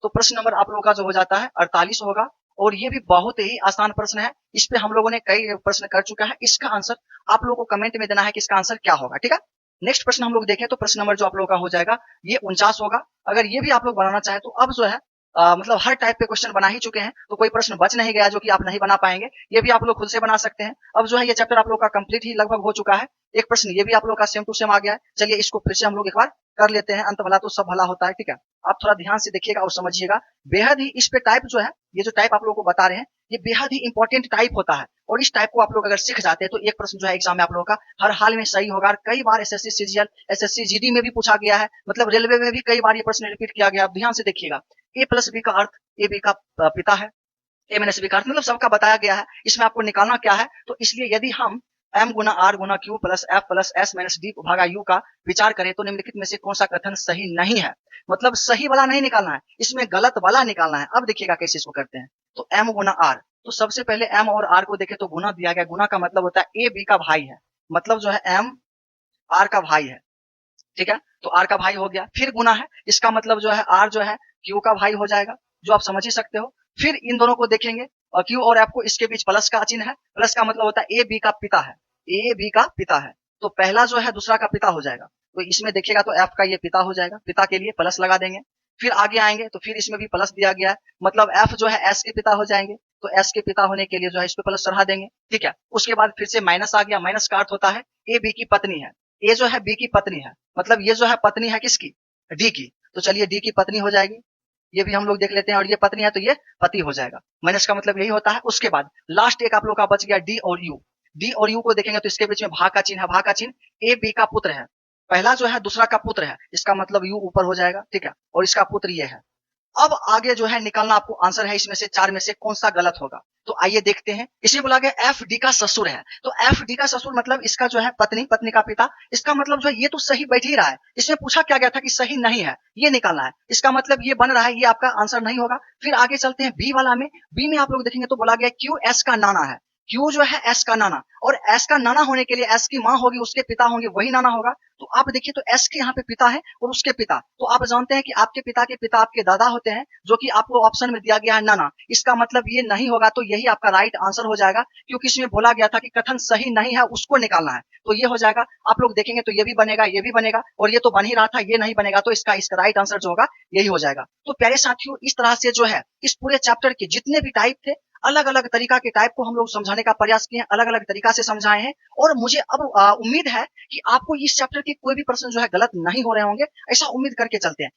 तो प्रश्न नंबर आप लोगों का जो हो जाता है 48 होगा। और ये भी बहुत ही आसान प्रश्न है, इस पे हम लोगों ने कई प्रश्न कर चुका है। इसका आंसर आप लोगों को कमेंट में देना है कि इसका आंसर क्या होगा, ठीक है। नेक्स्ट प्रश्न हम लोग देखें तो प्रश्न नंबर जो आप लोगों का हो जाएगा ये 49 होगा। अगर ये भी आप लोग बनाना चाहे तो अब जो है मतलब हर टाइप के क्वेश्चन बना ही चुके हैं, तो कोई प्रश्न बच नहीं गया जो कि आप नहीं बना पाएंगे। ये भी आप लोग खुद से बना सकते हैं। अब जो है ये चैप्टर आप लोग का कंप्लीट ही लगभग हो चुका है। एक प्रश्न ये भी आप लोग का सेम टू सेम आ गया है। चलिए इसको फिर से हम लोग एक बार कर लेते हैं, अंत भला तो सब भला होता है, ठीक है। आप थोड़ा ध्यान से देखिएगा और समझिएगा। बेहद ही इस पे टाइप जो है, ये जो टाइप आप लोगों को बता रहे हैं ये बेहद ही इंपॉर्टेंट टाइप होता है। और इस टाइप को आप लोग अगर सीख जाते हैं तो एक प्रश्न जो है एग्जाम में आप लोगों का हर हाल में सही होगा। और कई बार एसएससी सीजीएल, एसएससी जीडी में भी पूछा गया है, मतलब रेलवे में भी कई बार ये प्रश्न रिपीट किया गया। आप ध्यान से देखिएगा। ए प्लस बी का अर्थ ए बी का पिता है, ए माइनस बी का अर्थ मतलब सबका बताया गया है। इसमें आपको निकालना क्या है, तो इसलिए यदि हम m गुना r गुना q plus f plus s minus d भागा u का विचार करें तो निम्नलिखित में से कौन सा कथन सही नहीं है। मतलब सही वाला नहीं निकालना है, इसमें गलत वाला निकालना है। अब देखिएगा कैसे इसको करते हैं। तो m गुना r, तो सबसे पहले m और r को देखें तो गुना दिया गया। गुना का मतलब होता है a b का भाई है, मतलब जो है m r का भाई है, ठीक है। तो r का भाई हो गया। फिर गुना है, इसका मतलब जो है r जो है q का भाई हो जाएगा, जो आप समझ ही सकते हो। फिर इन दोनों को देखेंगे और q और f को, इसके बीच प्लस का चिन्ह है। प्लस का मतलब होता है a b का पिता है, a b का पिता है। तो पहला जो है दूसरा का पिता हो जाएगा। तो इसमें देखिएगा तो f का ये पिता हो जाएगा, पिता के लिए प्लस लगा देंगे। फिर आगे आएंगे तो फिर इसमें भी प्लस दिया गया है, मतलब f जो है s के पिता हो जाएंगे। तो s के पिता होने के लिए जो है इस पे प्लस चढ़ा देंगे, ठीक है। उसके बाद फिर से माइनस आ गया। माइनस का अर्थ होता है a b की पत्नी है, a जो है b की पत्नी है, मतलब ये जो है पत्नी है किसकी, d की। तो चलिए d की पत्नी हो जाएगी, ये भी हम लोग देख लेते हैं। और ये पत्नी है तो ये पति हो जाएगा। माइनस का मतलब यही होता है। उसके बाद लास्ट एक आप लोग का बच गया डी और यू। डी और यू को देखेंगे तो इसके बीच में भाग का चिन्ह है। भाग का चिन्ह ए बी का पुत्र है, पहला जो है दूसरा का पुत्र है, इसका मतलब यू ऊपर हो जाएगा, ठीक है। और इसका पुत्र ये है। अब आगे जो है निकालना आपको आंसर है इसमें से चार में से कौन सा गलत होगा। तो आइए देखते हैं। इसे बोला गया एफ डी का ससुर है। तो एफ डी का ससुर मतलब इसका जो है पत्नी, पत्नी का पिता। इसका मतलब जो है ये तो सही बैठ ही रहा है। इसमें पूछा क्या गया था कि सही नहीं है, ये निकालना है। इसका मतलब ये बन रहा है, ये आपका आंसर नहीं होगा। फिर आगे चलते हैं बी वाला में। बी में आप लोग देखेंगे तो बोला गया क्यू एस का नाना है। क्यू जो है एस का नाना, और एस का नाना होने के लिए एस की माँ होगी, उसके पिता होंगे, वही नाना होगा। तो आप देखिए तो एस के यहाँ पे पिता है और उसके पिता, तो आप जानते हैं कि आपके पिता के पिता आपके दादा होते हैं, जो कि आपको ऑप्शन में दिया गया है नाना। इसका मतलब ये नहीं होगा, तो यही आपका राइट आंसर हो जाएगा, क्योंकि इसमें बोला गया था कि कथन सही नहीं है, उसको निकालना है। तो ये हो जाएगा। आप लोग देखेंगे तो ये भी बनेगा, ये भी बनेगा, और ये तो बन ही रहा था, ये नहीं बनेगा। तो इसका राइट आंसर जो होगा यही हो जाएगा। तो प्यारे साथियों, इस तरह से जो है इस पूरे चैप्टर के जितने भी टाइप थे, अलग अलग तरीका के टाइप को हम लोग समझाने का प्रयास किए हैं, अलग अलग तरीका से समझाए हैं। और मुझे अब उम्मीद है कि आपको इस चैप्टर के कोई भी प्रश्न जो है गलत नहीं हो रहे होंगे, ऐसा उम्मीद करके चलते हैं।